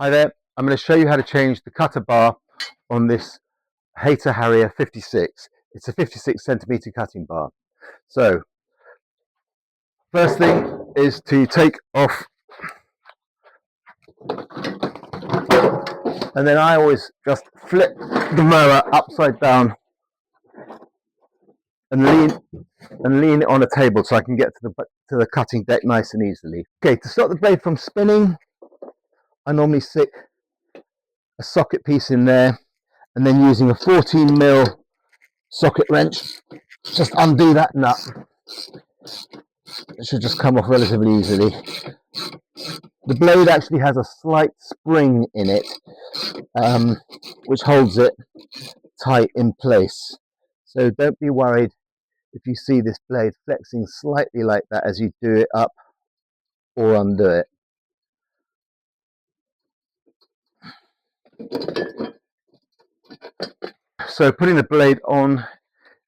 Hi there, I'm going to show you how to change the cutter bar on this Hayter Harrier 56. It's a 56 centimeter cutting bar. So first thing is to take off, and then I always just flip the mower upside down and lean it on a table so I can get to the cutting deck nice and easily. Okay, to stop the blade from spinning, I normally stick a socket piece in there, and then using a 14mm socket wrench, just undo that nut. It should just come off relatively easily. The blade actually has a slight spring in it, which holds it tight in place. So don't be worried if you see this blade flexing slightly like that as you do it up or undo it. So putting the blade on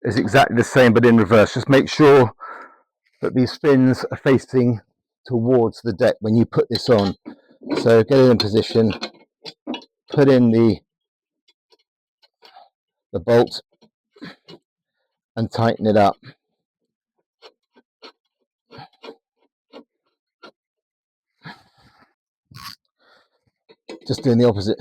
is exactly the same but in reverse. Just make sure that these fins are facing towards the deck when you put this on. So get it in position, put in the bolt and tighten it up. Just doing the opposite.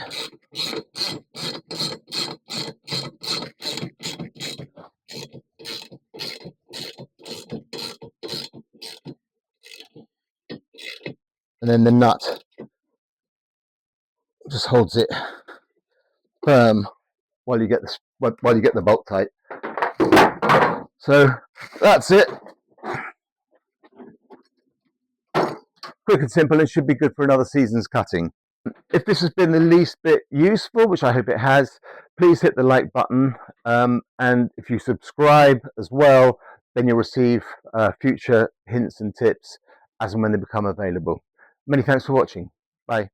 And then the nut just holds it firm while you get the bolt tight. So that's it. Quick and simple. It should be good for another season's cutting. If this has been the least bit useful, which I hope it has, please hit the like button, and if you subscribe as well, then you'll receive future hints and tips as and when they become available. Many thanks for watching. Bye.